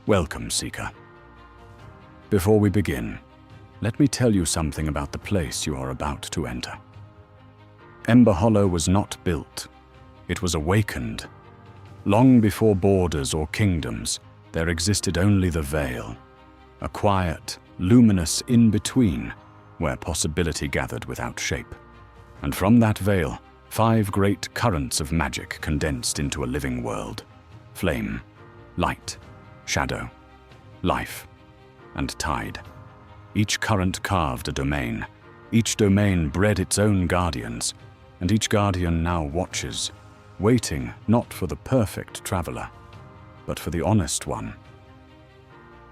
Welcome, Seeker. Before we begin, let me tell you something about the place you are about to enter. Emberhollow was not built, it was awakened. Long before borders or kingdoms, there existed only the Veil, a quiet, luminous in-between where possibility gathered without shape. And from that veil, 5 great currents of magic condensed into a living world: flame, light, shadow, life, and tide. Each current carved a domain. Each domain bred its own guardians, and each guardian now watches, waiting not for the perfect traveler, but for the honest one.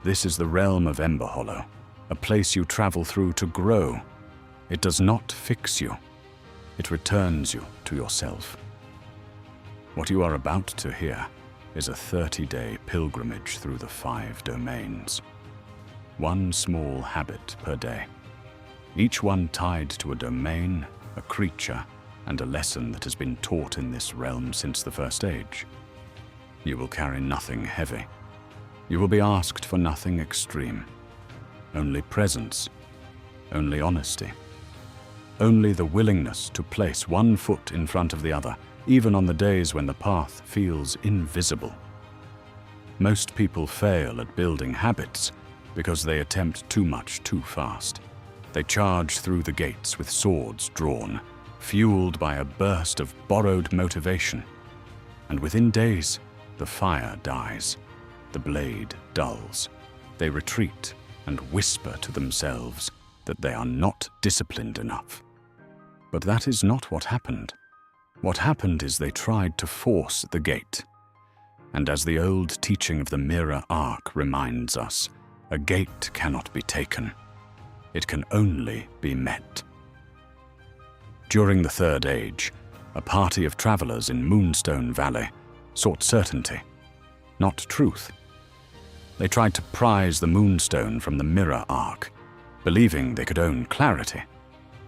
This is the realm of Emberhollow, a place you travel through to grow. It does not fix you. It returns you to yourself. What you are about to hear is a 30-day pilgrimage through the 5 domains. 1 small habit per day, each one tied to a domain, a creature, and a lesson that has been taught in this realm since the first age. You will carry nothing heavy. You will be asked for nothing extreme. Only presence, only honesty, only the willingness to place 1 foot in front of the other, even on the days when the path feels invisible. Most people fail at building habits because they attempt too much too fast. They charge through the gates with swords drawn, fueled by a burst of borrowed motivation. And within days, the fire dies, the blade dulls. They retreat and whisper to themselves that they are not disciplined enough. But that is not what happened. What happened is they tried to force the gate. And as the old teaching of the mirror arc reminds us, a gate cannot be taken. It can only be met. During the Third Age, a party of travelers in Moonstone Valley sought certainty, not truth. They tried to prise the moonstone from the mirror arc, believing they could own clarity.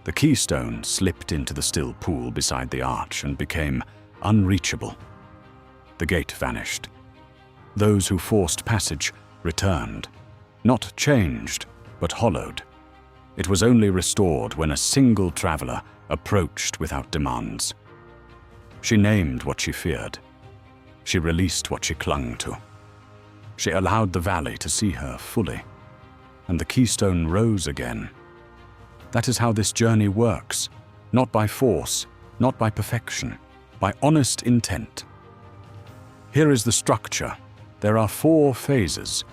The keystone slipped into the still pool beside the arch and became unreachable. The gate vanished. Those who forced passage returned, not changed, but hollowed. It was only restored when a single traveler approached without demands. She named what she feared. She released what she clung to. She allowed the valley to see her fully, and the keystone rose again. That is how this journey works, not by force, not by perfection, by honest intent. Here is the structure. There are 4 phases.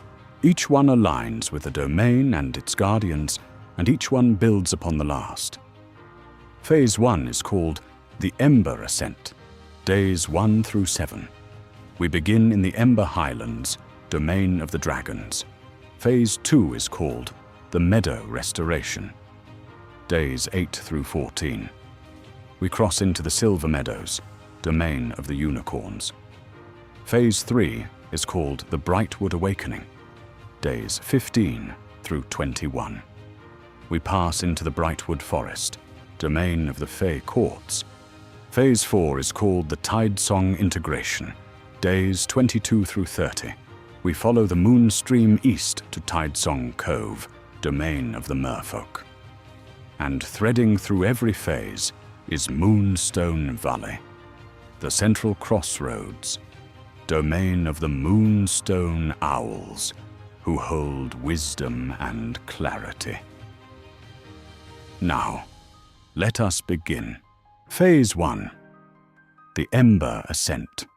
Each one aligns with the domain and its guardians, and each one builds upon the last. Phase 1 is called the Ember Ascent, days 1 through 7. We begin in the Ember Highlands, domain of the dragons. Phase 2 is called the Meadow Restoration, days 8 through 14. We cross into the Silver Meadows, domain of the unicorns. Phase 3 is called the Brightwood Awakening, days 15 through 21. We pass into the Brightwood Forest, domain of the Fey Courts. Phase 4 is called the Tidesong Integration, days 22 through 30. We follow the Moonstream east to Tidesong Cove, domain of the Merfolk. And threading through every phase is Moonstone Valley, the central crossroads, domain of the Moonstone Owls, who hold wisdom and clarity. Now, let us begin. Phase 1, the Ember Ascent.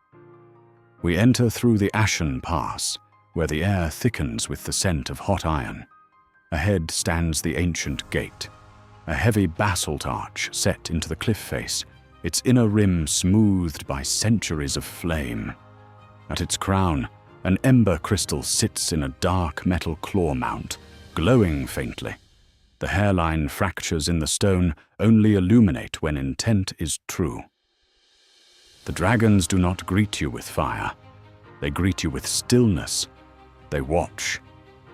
We enter through the Ashen Pass, where the air thickens with the scent of hot iron. Ahead stands the ancient gate, a heavy basalt arch set into the cliff face, its inner rim smoothed by centuries of flame. At its crown, an ember crystal sits in a dark metal claw mount, glowing faintly. The hairline fractures in the stone only illuminate when intent is true. The dragons do not greet you with fire. They greet you with stillness. They watch.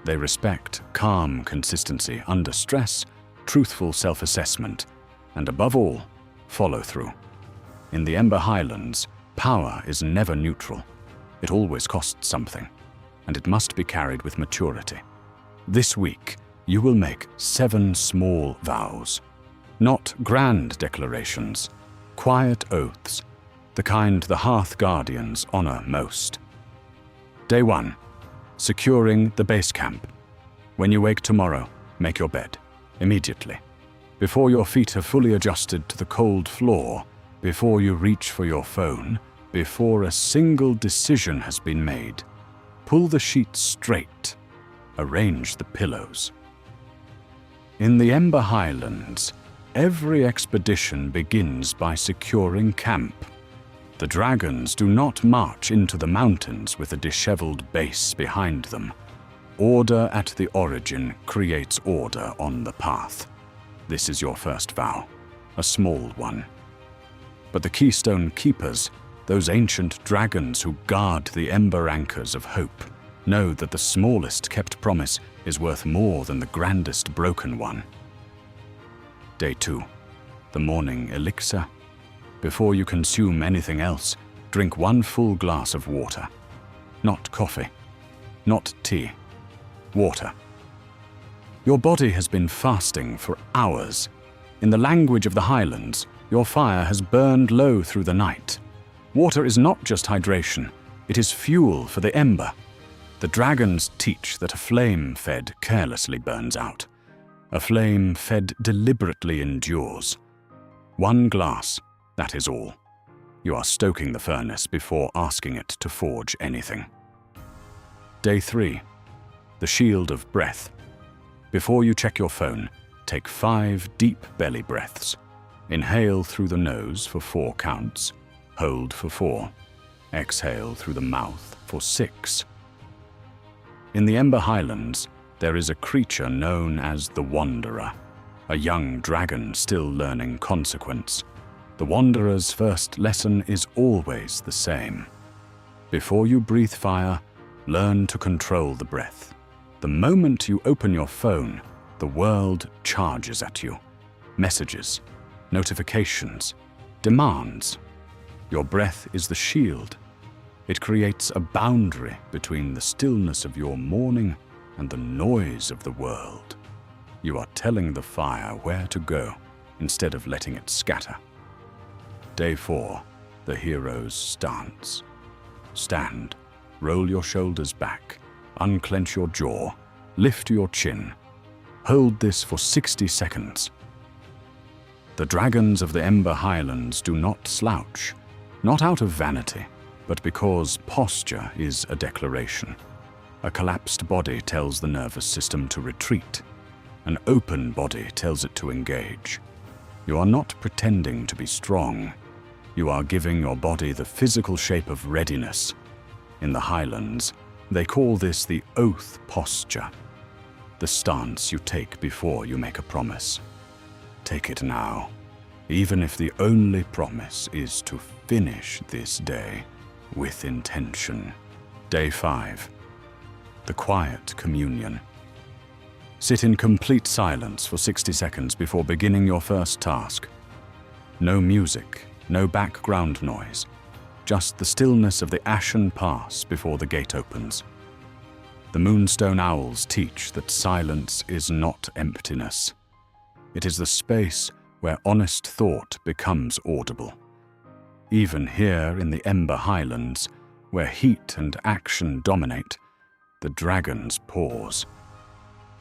They respect calm consistency under stress, truthful self-assessment, and above all, follow-through. In the Ember Highlands, power is never neutral. It always costs something. and it must be carried with maturity. This week, you will make 7 small vows. Not grand declarations, quiet oaths, the kind the Hearth Guardians honor most. Day 1. Securing the base camp. When you wake tomorrow, make your bed, immediately. Before your feet have fully adjusted to the cold floor, before you reach for your phone, before a single decision has been made, pull the sheets straight, arrange the pillows. In the Ember Highlands, every expedition begins by securing camp. The dragons do not march into the mountains with a disheveled base behind them. Order at the origin creates order on the path. This is your first vow, a small one. But the Keystone Keepers, those ancient dragons who guard the ember anchors of hope, know that the smallest kept promise is worth more than the grandest broken one. Day 2. The morning elixir. Before you consume anything else, drink 1 full glass of water. Not coffee, not tea, water. Your body has been fasting for hours. In the language of the Highlands, your fire has burned low through the night. Water is not just hydration, it is fuel for the ember. The dragons teach that a flame fed carelessly burns out. A flame fed deliberately endures. 1 glass, that is all. You are stoking the furnace before asking it to forge anything. Day 3. The shield of breath. Before you check your phone, take 5 deep belly breaths. Inhale through the nose for 4 counts. Hold for 4. Exhale through the mouth for 6. In the Ember Highlands, there is a creature known as the Wanderer, a young dragon still learning consequence. The Wanderer's first lesson is always the same. Before you breathe fire, learn to control the breath. The moment you open your phone, the world charges at you. Messages, notifications, demands. Your breath is the shield. It creates a boundary between the stillness of your morning and the noise of the world. You are telling the fire where to go instead of letting it scatter. Day 4. The hero's stance. Stand, roll your shoulders back, unclench your jaw, lift your chin. Hold this for 60 seconds. The dragons of the Ember Highlands do not slouch, not out of vanity, but because posture is a declaration. A collapsed body tells the nervous system to retreat. An open body tells it to engage. You are not pretending to be strong. You are giving your body the physical shape of readiness. In the Highlands, they call this the oath posture, the stance you take before you make a promise. Take it now, even if the only promise is to finish this day with intention. Day 5. The quiet communion. Sit in complete silence for 60 seconds before beginning your first task. No music, no background noise, just the stillness of the ashen pass before the gate opens. The Moonstone Owls teach that silence is not emptiness. It is the space where honest thought becomes audible. Even here in the Ember Highlands, where heat and action dominate, the dragons pause.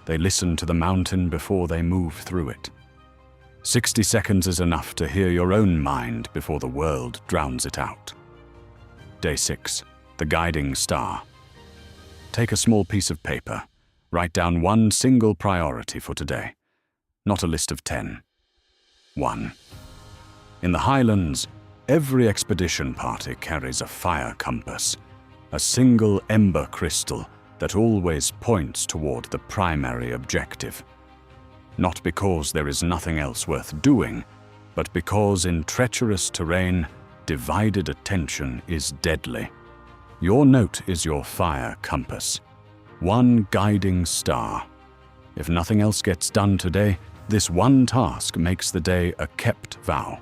They listen to the mountain before they move through it. 60 seconds is enough to hear your own mind before the world drowns it out. Day 6. The guiding star. Take a small piece of paper. Write down 1 single priority for today. Not a list of 10. 1. In the Highlands, every expedition party carries a fire compass, a single ember crystal that always points toward the primary objective. Not because there is nothing else worth doing, but because in treacherous terrain, divided attention is deadly. Your note is your fire compass, 1 guiding star. If nothing else gets done today, this 1 task makes the day a kept vow.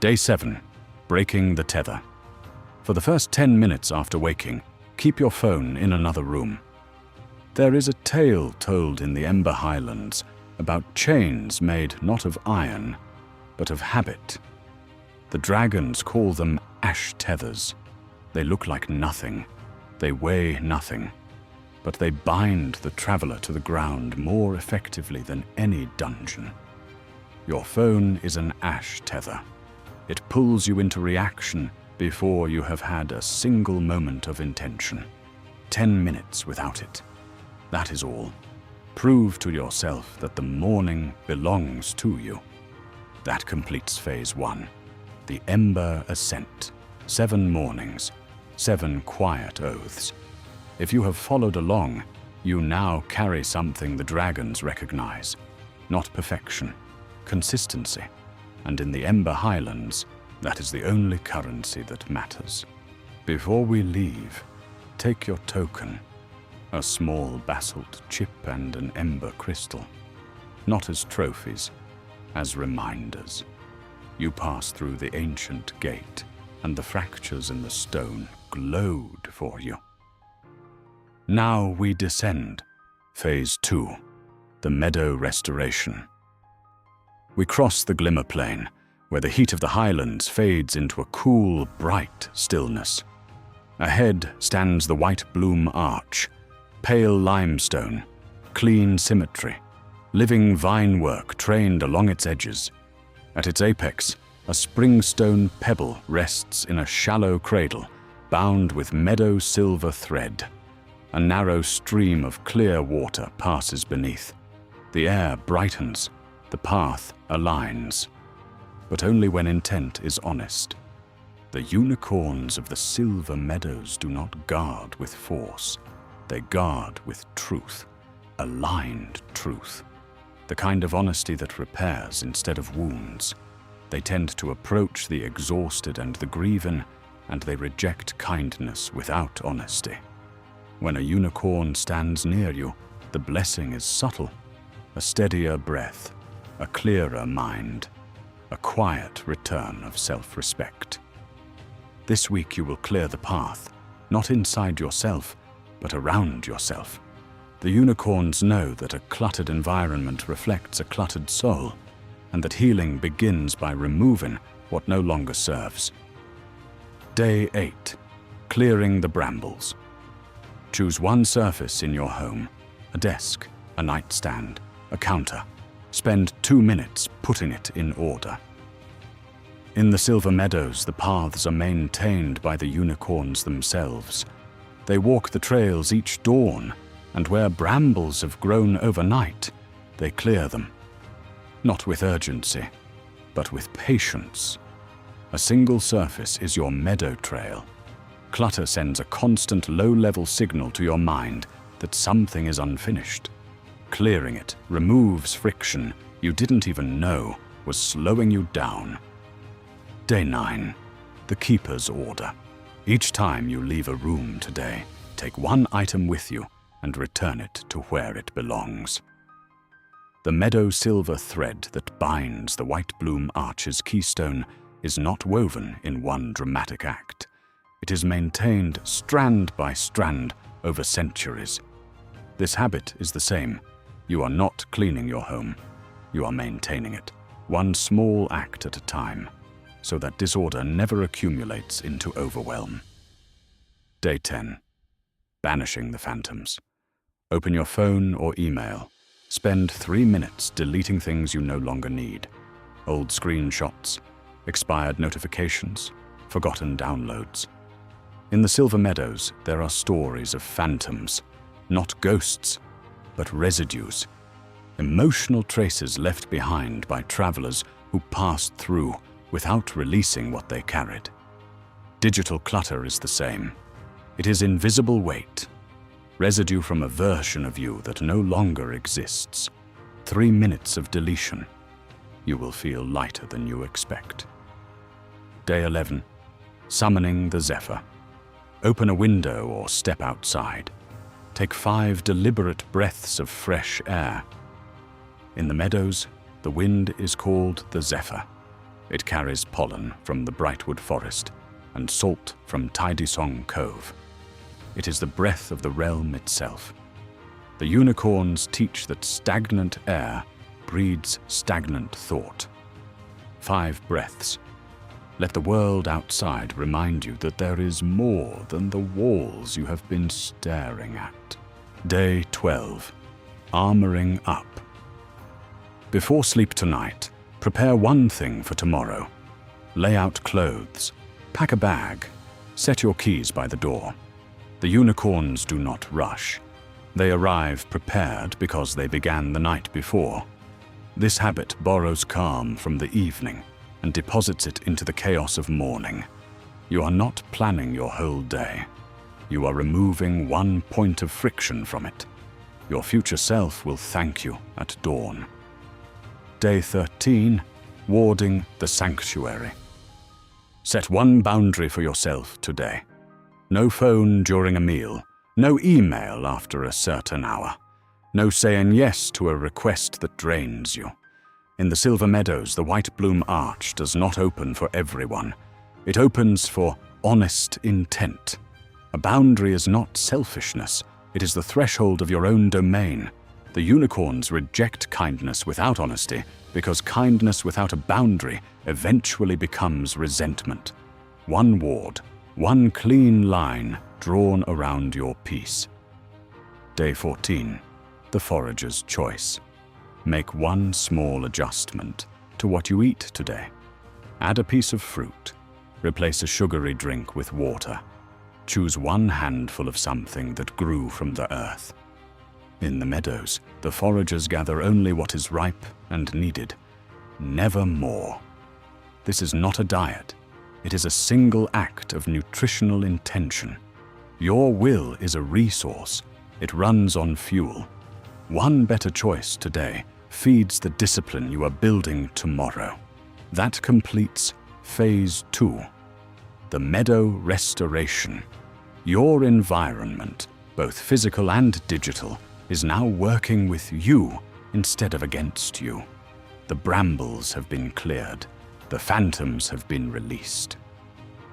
Day 7. Breaking the tether. For the first 10 minutes after waking, Keep your phone in another room. There is a tale told in the Ember Highlands about chains made not of iron, but of habit. The dragons call them ash tethers. They look like nothing. They weigh nothing. But they bind the traveler to the ground more effectively than any dungeon. Your phone is an ash tether. It pulls you into reaction before you have had a single moment of intention. 10 minutes without it. That is all. Prove to yourself that the morning belongs to you. That completes phase 1. The Ember Ascent. 7 mornings, 7 quiet oaths. If you have followed along, you now carry something the dragons recognize. Not perfection, consistency. And in the Ember Highlands, that is the only currency that matters. Before we leave, take your token. A small basalt chip and an ember crystal. Not as trophies, as reminders. You passed through the ancient gate, and the fractures in the stone glowed for you. Now we descend. Phase 2. The Meadow Restoration. We cross the Glimmer Plain, where the heat of the highlands fades into a cool, bright stillness. Ahead stands the White Bloom Arch, pale limestone, clean symmetry, living vinework trained along its edges. At its apex, a springstone pebble rests in a shallow cradle, bound with meadow silver thread. A narrow stream of clear water passes beneath. The air brightens, the path aligns. But only when intent is honest. The unicorns of the silver meadows do not guard with force. They guard with truth, aligned truth. The kind of honesty that repairs instead of wounds. They tend to approach the exhausted and the grieving, and they reject kindness without honesty. When a unicorn stands near you, the blessing is subtle. A steadier breath, a clearer mind, a quiet return of self-respect. This week you will clear the path, not inside yourself, but around yourself. The unicorns know that a cluttered environment reflects a cluttered soul, and that healing begins by removing what no longer serves. Day 8. Clearing the brambles. Choose one surface in your home, a desk, a nightstand, a counter. Spend 2 minutes putting it in order. In the Silver Meadows, the paths are maintained by the unicorns themselves. They walk the trails each dawn, and where brambles have grown overnight, they clear them. Not with urgency, but with patience. A single surface is your meadow trail. Clutter sends a constant low-level signal to your mind that something is unfinished. Clearing it removes friction you didn't even know was slowing you down. Day 9. The Keeper's Order. Each time you leave a room today, take one item with you and return it to where it belongs. The meadow silver thread that binds the White Bloom Arch's keystone is not woven in one dramatic act. It is maintained strand by strand over centuries. This habit is the same. You are not cleaning your home. You are maintaining it, one small act at a time, so that disorder never accumulates into overwhelm. Day 10. Banishing the phantoms. Open your phone or email. Spend 3 minutes deleting things you no longer need. Old screenshots, expired notifications, forgotten downloads. In the Silver Meadows, there are stories of phantoms, not ghosts, but residues. Emotional traces left behind by travelers who passed through without releasing what they carried. Digital clutter is the same. It is invisible weight, residue from a version of you that no longer exists. 3 minutes of deletion. You will feel lighter than you expect. Day 11. Summoning the Zephyr. Open a window or step outside. Take 5 deliberate breaths of fresh air. In the meadows, the wind is called the Zephyr. It carries pollen from the Brightwood Forest and salt from Tidysong Cove. It is the breath of the realm itself. The unicorns teach that stagnant air breeds stagnant thought. 5 breaths. Let the world outside remind you that there is more than the walls you have been staring at. Day 12. Armoring up. Before sleep tonight, prepare one thing for tomorrow. Lay out clothes. Pack a bag. Set your keys by the door. The unicorns do not rush. They arrive prepared because they began the night before. This habit borrows calm from the evening and deposits it into the chaos of morning. You are not planning your whole day. You are removing one point of friction from it. Your future self will thank you at dawn. Day 13. Warding the sanctuary. Set one boundary for yourself today. No phone during a meal. No email after a certain hour. No saying yes to a request that drains you. In the Silver Meadows, the White Bloom Arch does not open for everyone. It opens for honest intent. A boundary is not selfishness. It is the threshold of your own domain. The unicorns reject kindness without honesty because kindness without a boundary eventually becomes resentment. One ward, one clean line drawn around your peace. Day 14. The forager's choice. Make one small adjustment to what you eat today. Add a piece of fruit. Replace a sugary drink with water. Choose one handful of something that grew from the earth. In the meadows, the foragers gather only what is ripe and needed. Never more. This is not a diet. It is a single act of nutritional intention. Your will is a resource. It runs on fuel. One better choice today feeds the discipline you are building tomorrow. That completes Phase 2, the meadow restoration. Your environment, both physical and digital, is now working with you instead of against you. The brambles have been cleared. The phantoms have been released.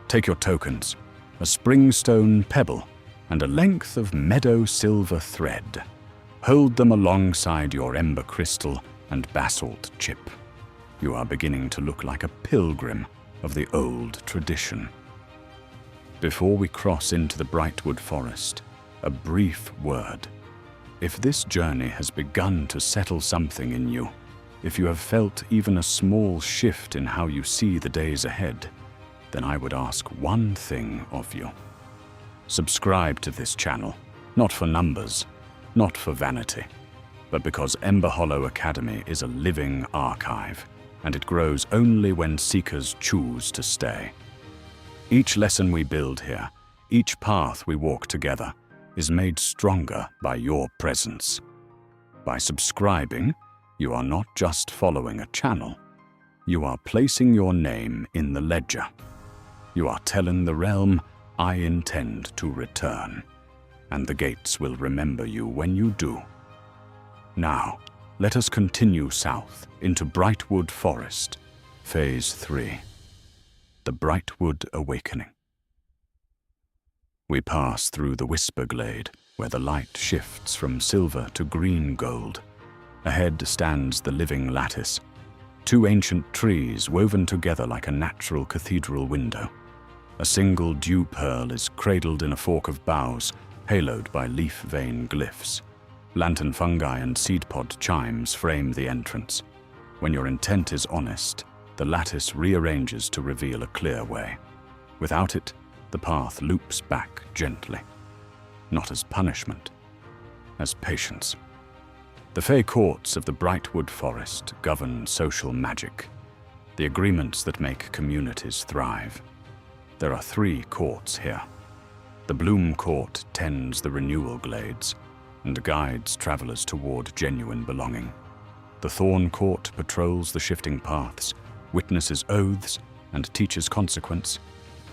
Take your tokens, a springstone pebble, and a length of meadow silver thread. Hold them alongside your ember crystal and basalt chip. You are beginning to look like a pilgrim of the old tradition. Before we cross into the Brightwood Forest, a brief word. If this journey has begun to settle something in you, if you have felt even a small shift in how you see the days ahead, then I would ask one thing of you. Subscribe to this channel, not for numbers, not for vanity, but because Emberhollow Academy is a living archive, and it grows only when seekers choose to stay. Each lesson we build here, each path we walk together, is made stronger by your presence. By subscribing, you are not just following a channel, you are placing your name in the ledger. You are telling the realm, I intend to return, and the gates will remember you when you do. Now, let us continue south into Brightwood Forest, Phase 3, the Brightwood Awakening. We pass through the Whisper Glade, where the light shifts from silver to green gold. Ahead stands the living lattice, 2 ancient trees woven together like a natural cathedral window. A single dew pearl is cradled in a fork of boughs, haloed by leaf vein glyphs. Lantern fungi and seed pod chimes frame the entrance. When your intent is honest, the lattice rearranges to reveal a clear way. Without it, the path loops back gently, not as punishment, as patience. The Fey courts of the Brightwood Forest govern social magic, the agreements that make communities thrive. There are 3 courts here. The Bloom Court tends the renewal glades and guides travelers toward genuine belonging. The Thorn Court patrols the shifting paths, witnesses oaths, and teaches consequence.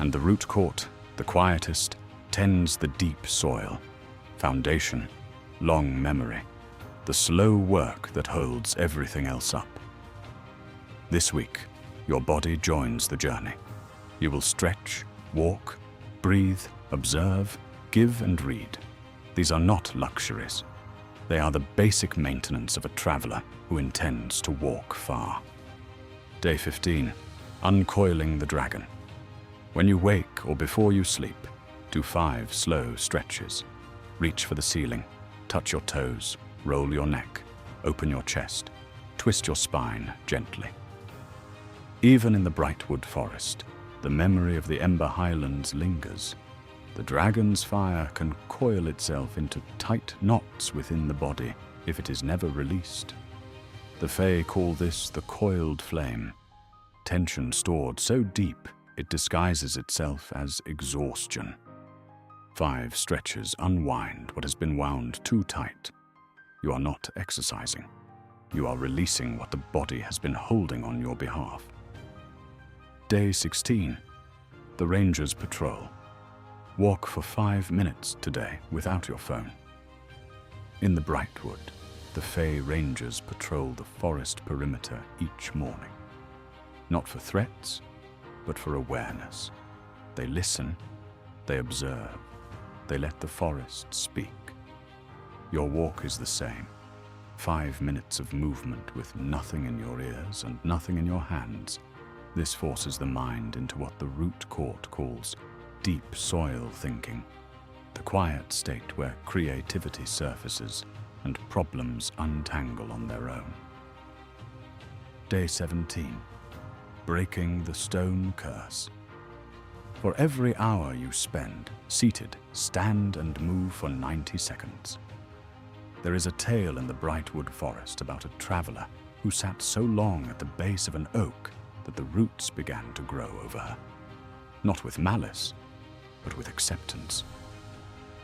And the Root Court, the quietest, tends the deep soil, foundation, long memory, the slow work that holds everything else up. This week, your body joins the journey. You will stretch, walk, breathe, observe, Give and read. These are not luxuries. They are the basic maintenance of a traveler who intends to walk far. Day 15. Uncoiling the dragon. When you wake or before you sleep, do 5 slow stretches. Reach for the ceiling, touch your toes, roll your neck, open your chest, twist your spine gently. Even in the Brightwood Forest, the memory of the Ember Highlands lingers. The dragon's fire can coil itself into tight knots within the body if it is never released. The Fae call this the coiled flame. Tension stored so deep it disguises itself as exhaustion. 5 stretches unwind what has been wound too tight. You are not exercising. You are releasing what the body has been holding on your behalf. Day 16. The Ranger's Patrol. Walk for 5 minutes today without your phone. In the Brightwood, the Fae Rangers patrol the forest perimeter each morning. Not for threats, but for awareness. They listen, they observe, they let the forest speak. Your walk is the same. 5 minutes of movement with nothing in your ears and nothing in your hands. This forces the mind into what the root court calls deep soil thinking, the quiet state where creativity surfaces and problems untangle on their own. Day 17. Breaking the stone curse. For every hour you spend seated, stand and move for 90 seconds. There is a tale in the Brightwood Forest about a traveler who sat so long at the base of an oak that the roots began to grow over her. Not with malice, but with acceptance.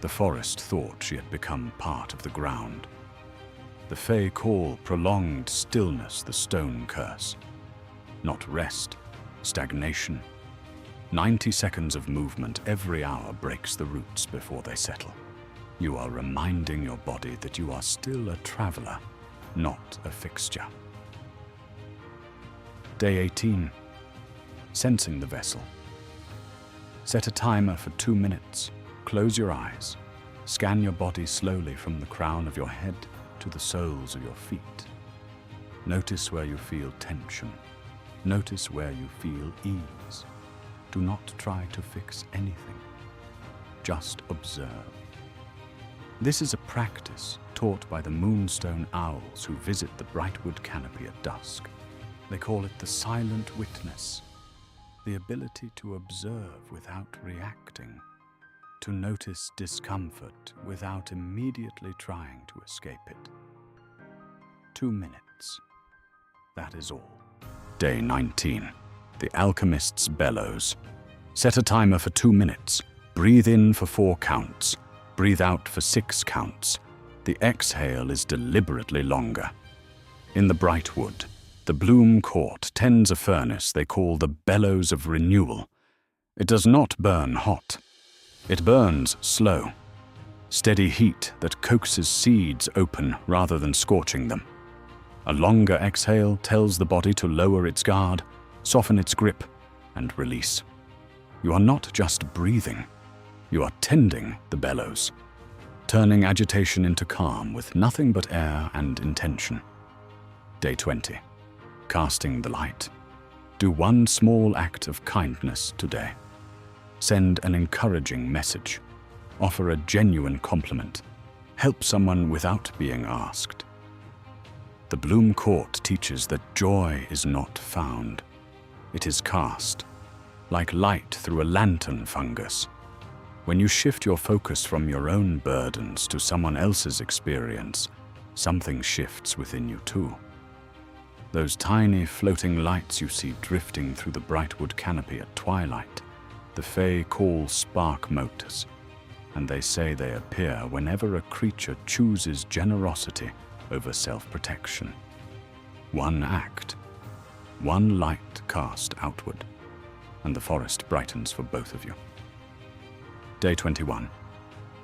The forest thought she had become part of the ground. The Fae call prolonged stillness the stone curse. Not rest, stagnation. 90 seconds of movement every hour breaks the roots before they settle. You are reminding your body that you are still a traveler, not a fixture. Day 18. Sensing the vessel. Set a timer for 2 minutes. Close your eyes. Scan your body slowly from the crown of your head to the soles of your feet. Notice where you feel tension. Notice where you feel ease. Do not try to fix anything. Just observe. This is a practice taught by the moonstone owls who visit the Brightwood canopy at dusk. They call it the silent witness, the ability to observe without reacting, to notice discomfort without immediately trying to escape it. 2 minutes. That is all. Day 19. The Alchemist's Bellows. Set a timer for 2 minutes. Breathe in for 4 counts. Breathe out for 6 counts. The exhale is deliberately longer. In the Brightwood, the Bloom Court tends a furnace they call the Bellows of Renewal. It does not burn hot. It burns slow. Steady heat that coaxes seeds open rather than scorching them. A longer exhale tells the body to lower its guard, soften its grip, and release. You are not just breathing. You are tending the bellows, turning agitation into calm with nothing but air and intention. Day 20. Casting the light. Do one small act of kindness today. Send an encouraging message. Offer a genuine compliment. Help someone without being asked. The Bloom Court teaches that joy is not found. It is cast, like light through a lantern fungus. When you shift your focus from your own burdens to someone else's experience, something shifts within you too. Those tiny floating lights you see drifting through the Brightwood canopy at twilight, the Fae call spark motors, and they say they appear whenever a creature chooses generosity over self-protection. One act, one light cast outward, and the forest brightens for both of you. Day 21.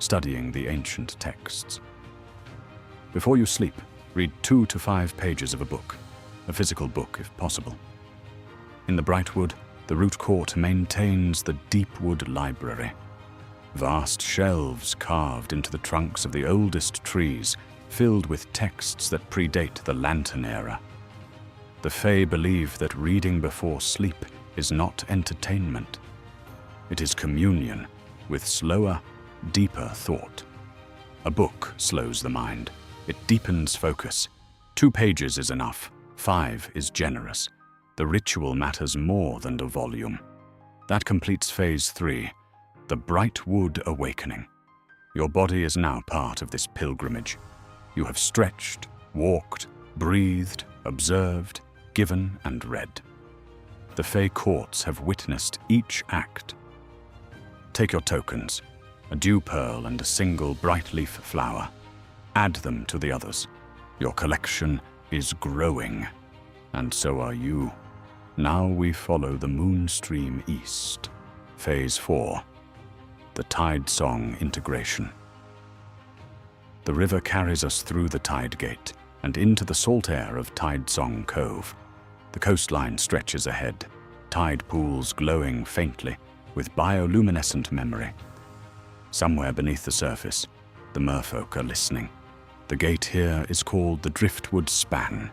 Studying the ancient texts. Before you sleep, read 2 to 5 pages of a book, a physical book if possible. In the Brightwood, the Root Court maintains the Deepwood Library. vast shelves carved into the trunks of the oldest trees, filled with texts that predate the Lantern era. The Fae believe that reading before sleep is not entertainment. It is communion with slower, deeper thought. A book slows the mind. It deepens focus. 2 pages is enough. 5 is generous. The ritual matters more than the volume. That completes Phase 3, the Brightwood Awakening. Your body is now part of this pilgrimage. You have stretched, walked, breathed, observed, given, and read. The Fae courts have witnessed each act. Take your tokens, a dew pearl and a single bright leaf flower. Add them to the others. Your collection is growing, and so are you. Now we follow the moon stream east. Phase 4, the Tide Song Integration. The river carries us through the tide gate and into the salt air of Tide Song Cove. The coastline stretches ahead, tide pools glowing faintly with bioluminescent memory. Somewhere beneath the surface, the merfolk are listening. The gate here is called the Driftwood Span,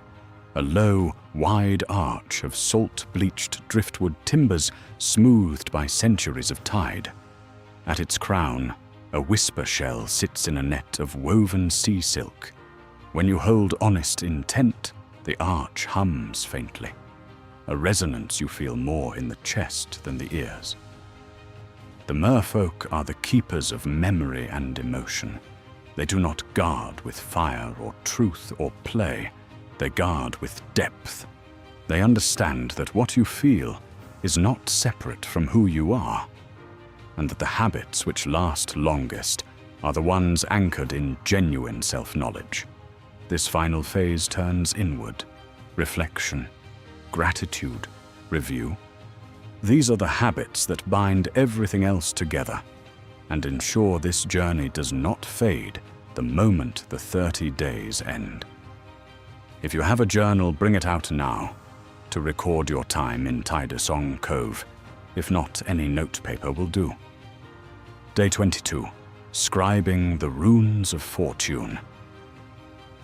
a low, wide arch of salt-bleached driftwood timbers smoothed by centuries of tide. At its crown, a whisper shell sits in a net of woven sea silk. When you hold honest intent, the arch hums faintly, a resonance you feel more in the chest than the ears. The merfolk are the keepers of memory and emotion. They do not guard with fire or truth or play. They guard with depth. They understand that what you feel is not separate from who you are, and that the habits which last longest are the ones anchored in genuine self-knowledge. This final phase turns inward, reflection, gratitude, review. These are the habits that bind everything else together and ensure this journey does not fade the moment the 30 days end. If you have a journal, bring it out now to record your time in Tide Song Cove. If not, any notepaper will do. Day 22, Scribing the Runes of Fortune.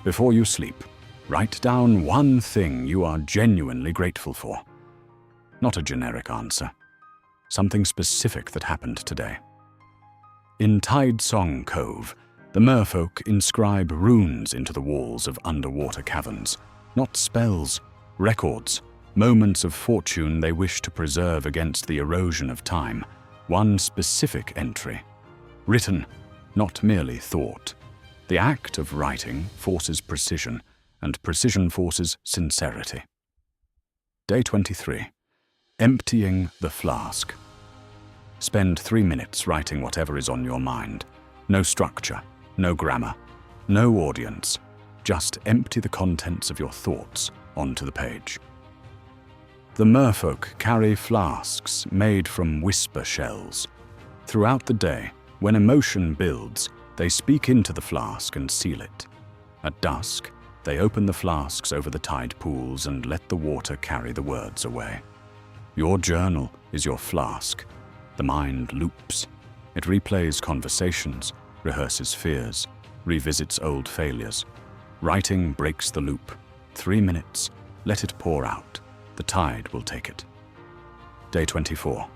Before you sleep, write down one thing you are genuinely grateful for. Not a generic answer. Something specific that happened today. In Tide Song Cove, the merfolk inscribe runes into the walls of underwater caverns. Not spells, records, moments of fortune they wish to preserve against the erosion of time. One specific entry. Written, not merely thought. The act of writing forces precision, and precision forces sincerity. Day 23. Emptying the flask. Spend 3 minutes writing whatever is on your mind. No structure, no grammar, no audience. Just empty the contents of your thoughts onto the page. The merfolk carry flasks made from whisper shells. Throughout the day, when emotion builds, they speak into the flask and seal it. At dusk, they open the flasks over the tide pools and let the water carry the words away. Your journal is your flask. The mind loops. It replays conversations, rehearses fears, revisits old failures. Writing breaks the loop. 3 minutes. Let it pour out. The tide will take it. Day 24.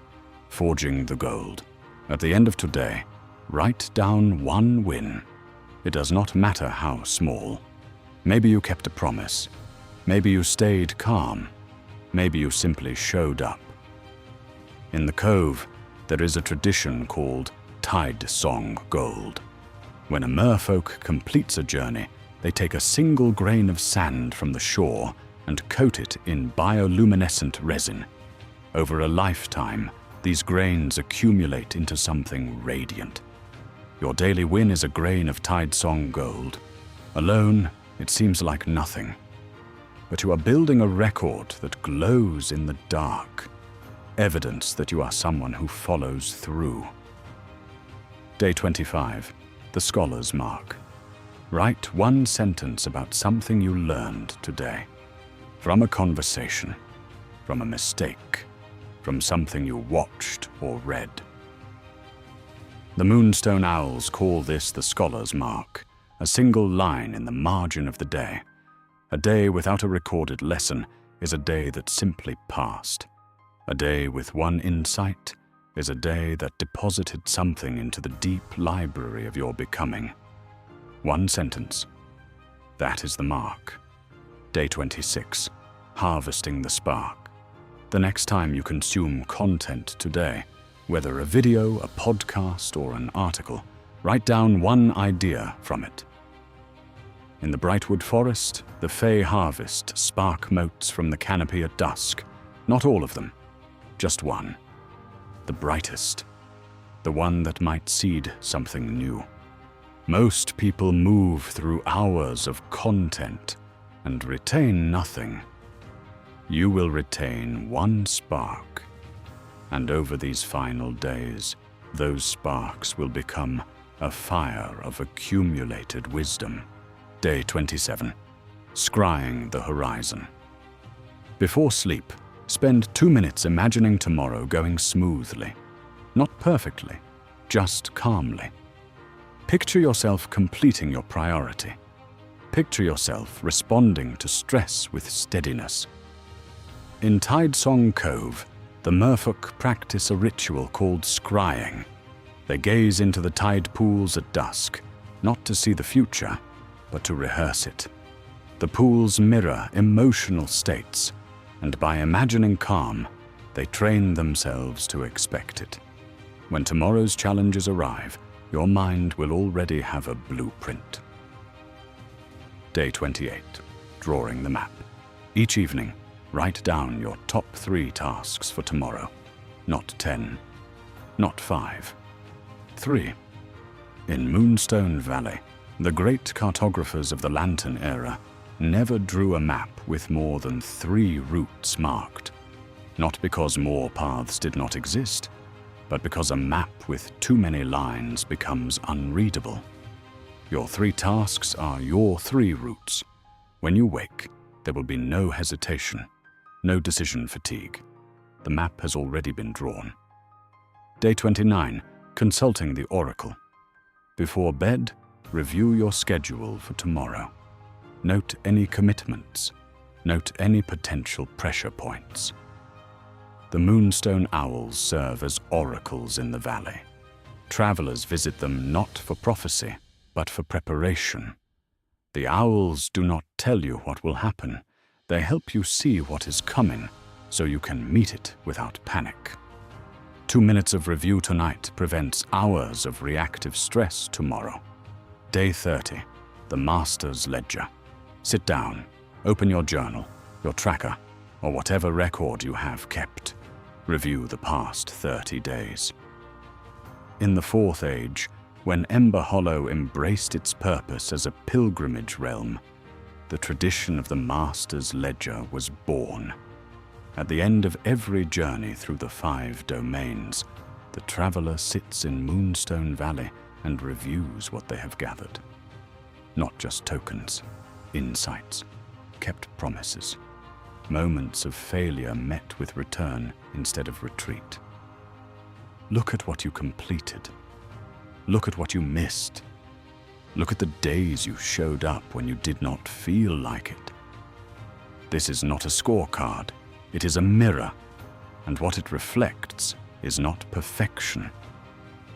Forging the gold. At the end of today, write down one win. It does not matter how small. Maybe you kept a promise. Maybe you stayed calm. Maybe you simply showed up. In the cove, there is a tradition called Tide Song Gold. When a merfolk completes a journey, they take a single grain of sand from the shore and coat it in bioluminescent resin. Over a lifetime, these grains accumulate into something radiant. Your daily win is a grain of Tide Song Gold. Alone, it seems like nothing. But you are building a record that glows in the dark. Evidence that you are someone who follows through. Day 25. The Scholar's Mark. Write one sentence about something you learned today. From a conversation, from a mistake, from something you watched or read. The Moonstone Owls call this the scholar's mark, a single line in the margin of the day. A day without a recorded lesson is a day that simply passed. A day with one insight is a day that deposited something into the deep library of your becoming. One sentence. That is the mark. Day 26. Harvesting the spark. The next time you consume content today, whether a video, a podcast, or an article, write down one idea from it. In the Brightwood Forest, the Fey harvest spark motes from the canopy at dusk. Not all of them, just one. The brightest. The one that might seed something new. Most people move through hours of content and retain nothing. You will retain one spark. And over these final days, those sparks will become a fire of accumulated wisdom. Day 27. Scrying the horizon. Before sleep, spend 2 minutes imagining tomorrow going smoothly. Not perfectly, just calmly. Picture yourself completing your priority. Picture yourself responding to stress with steadiness. In Tidesong Cove, the merfolk practice a ritual called scrying. They gaze into the tide pools at dusk, not to see the future, but to rehearse it. The pools mirror emotional states, and by imagining calm, they train themselves to expect it. When tomorrow's challenges arrive, your mind will already have a blueprint. Day 28. Drawing the map. Each evening, write down your top 3 tasks for tomorrow. Not 10, not 5, 3. In Moonstone Valley, the great cartographers of the Lantern era never drew a map with more than 3 routes marked. Not because more paths did not exist, but because a map with too many lines becomes unreadable. Your 3 tasks are your 3 routes. When you wake, there will be no hesitation, no decision fatigue. The map has already been drawn. Day 29. Consulting the Oracle. Before bed, review your schedule for tomorrow. Note any commitments. Note any potential pressure points. The Moonstone Owls serve as oracles in the valley. Travelers visit them not for prophecy, but for preparation. The owls do not tell you what will happen. They help you see what is coming, so you can meet it without panic. 2 minutes of review tonight prevents hours of reactive stress tomorrow. Day 30. The Master's Ledger. Sit down, open your journal, your tracker, or whatever record you have kept. Review the past 30 days. In the Fourth Age, when Emberhollow embraced its purpose as a pilgrimage realm, the tradition of the Master's Ledger was born. At the end of every journey through the 5 domains, the traveler sits in Moonstone Valley and reviews what they have gathered. Not just tokens, insights, kept promises, moments of failure met with return instead of retreat. Look at what you completed. Look at what you missed. Look at the days you showed up when you did not feel like it. This is not a scorecard. It is a mirror, and what it reflects is not perfection.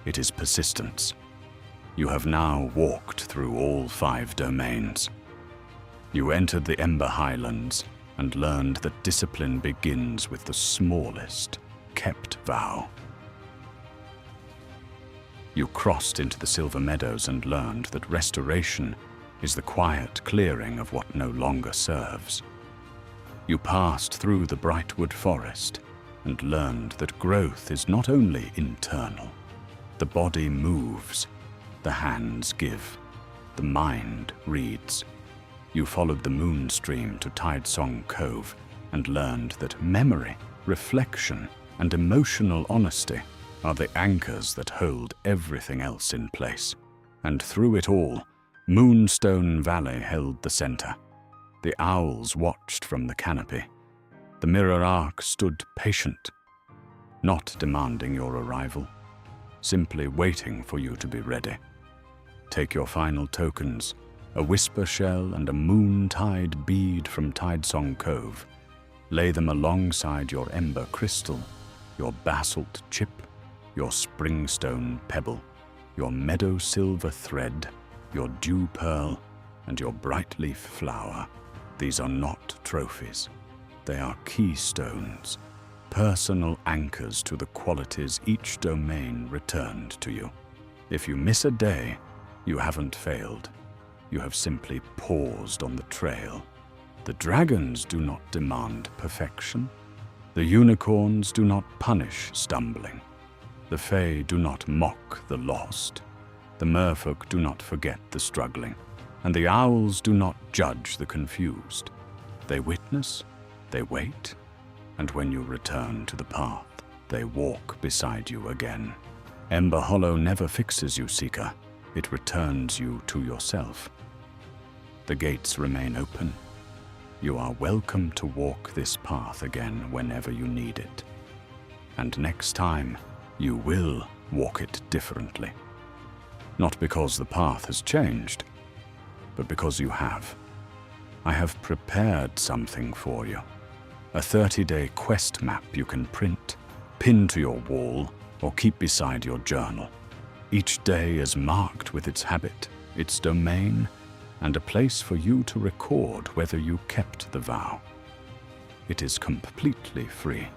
It is persistence. You have now walked through all 5 domains. You entered the Ember Highlands and learned that discipline begins with the smallest kept vow. You crossed into the Silver Meadows and learned that restoration is the quiet clearing of what no longer serves. You passed through the Brightwood Forest and learned that growth is not only internal. The body moves, the hands give, the mind reads. You followed the moon stream to Tidesong Cove and learned that memory, reflection, and emotional honesty are the anchors that hold everything else in place. And through it all, Moonstone Valley held the center. The owls watched from the canopy. The mirror arc stood patient, not demanding your arrival, simply waiting for you to be ready. Take your final tokens, a whisper shell and a moon-tide bead from Tidesong Cove. Lay them alongside your ember crystal, your basalt chip, your springstone pebble, your meadow silver thread, your dew pearl, and your bright leaf flower. These are not trophies. They are keystones, personal anchors to the qualities each domain returned to you. If you miss a day, you haven't failed. You have simply paused on the trail. The dragons do not demand perfection. The unicorns do not punish stumbling. The fae do not mock the lost. The merfolk do not forget the struggling. And the owls do not judge the confused. They witness, they wait, and when you return to the path, they walk beside you again. Emberhollow never fixes you, Seeker. It returns you to yourself. The gates remain open. You are welcome to walk this path again whenever you need it. And next time, you will walk it differently. Not because the path has changed, but because you have. I have prepared something for you. A 30-day quest map you can print, pin to your wall, or keep beside your journal. Each day is marked with its habit, its domain, and a place for you to record whether you kept the vow. It is completely free.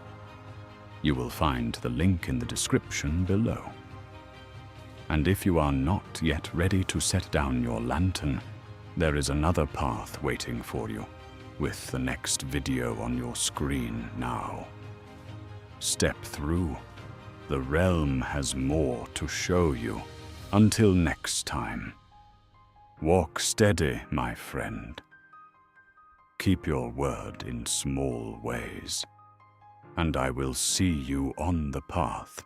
You will find the link in the description below. And if you are not yet ready to set down your lantern, there is another path waiting for you, with the next video on your screen now. Step through. The realm has more to show you. Until next time, walk steady, my friend. Keep your word in small ways, and I will see you on the path.